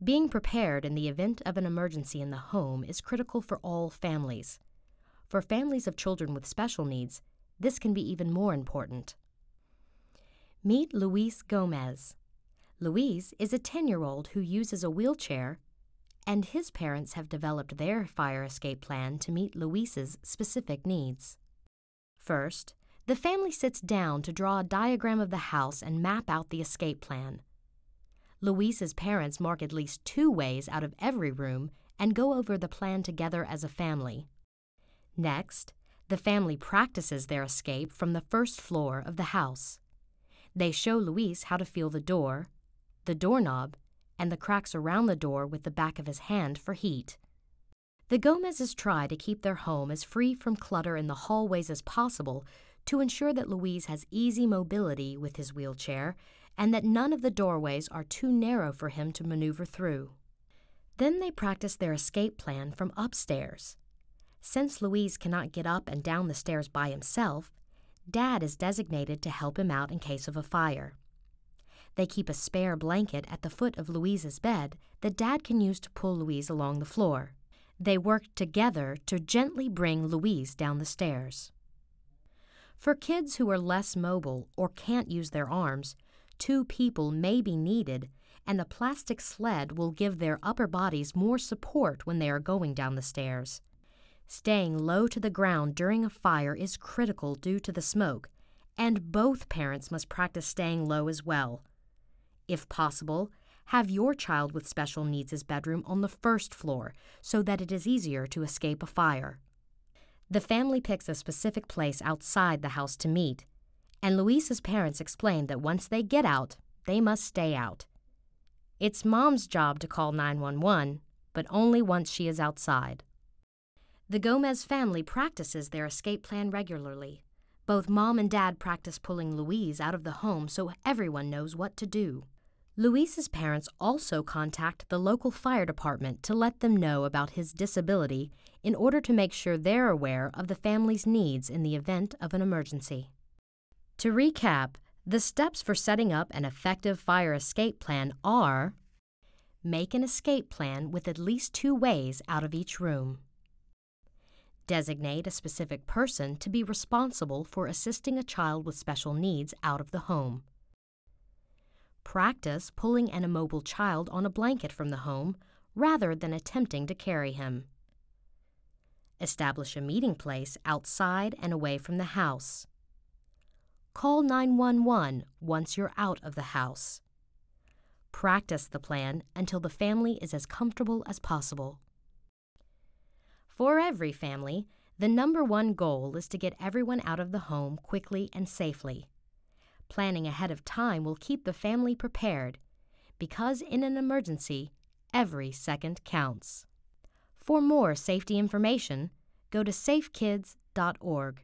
Being prepared in the event of an emergency in the home is critical for all families. For families of children with special needs, this can be even more important. Meet Luis Gomez. Luis is a 10-year-old who uses a wheelchair, and his parents have developed their fire escape plan to meet Luis's specific needs. First, the family sits down to draw a diagram of the house and map out the escape plan. Luis's parents mark at least 2 ways out of every room and go over the plan together as a family. Next, the family practices their escape from the first floor of the house. They show Luis how to feel the door, the doorknob, and the cracks around the door with the back of his hand for heat. The Gomez's try to keep their home as free from clutter in the hallways as possible to ensure that Luis has easy mobility with his wheelchair and that none of the doorways are too narrow for him to maneuver through. Then they practice their escape plan from upstairs. Since Luis cannot get up and down the stairs by himself, Dad is designated to help him out in case of a fire. They keep a spare blanket at the foot of Luis's bed that Dad can use to pull Luis along the floor. They work together to gently bring Luis down the stairs. For kids who are less mobile or can't use their arms, 2 people may be needed, and the plastic sled will give their upper bodies more support when they are going down the stairs. Staying low to the ground during a fire is critical due to the smoke, and both parents must practice staying low as well. If possible, have your child with special needs' bedroom on the first floor so that it is easier to escape a fire. The family picks a specific place outside the house to meet, and Luis's parents explain that once they get out, they must stay out. It's Mom's job to call 911, but only once she is outside. The Gomez family practices their escape plan regularly. Both Mom and Dad practice pulling Luis out of the home so everyone knows what to do. Luis's parents also contact the local fire department to let them know about his disability in order to make sure they're aware of the family's needs in the event of an emergency. To recap, the steps for setting up an effective fire escape plan are: make an escape plan with at least 2 ways out of each room. Designate a specific person to be responsible for assisting a child with special needs out of the home. Practice pulling an immobile child on a blanket from the home rather than attempting to carry him. Establish a meeting place outside and away from the house. Call 911 once you're out of the house. Practice the plan until the family is as comfortable as possible. For every family, the #1 goal is to get everyone out of the home quickly and safely. Planning ahead of time will keep the family prepared, because in an emergency, every second counts. For more safety information, go to safekids.org.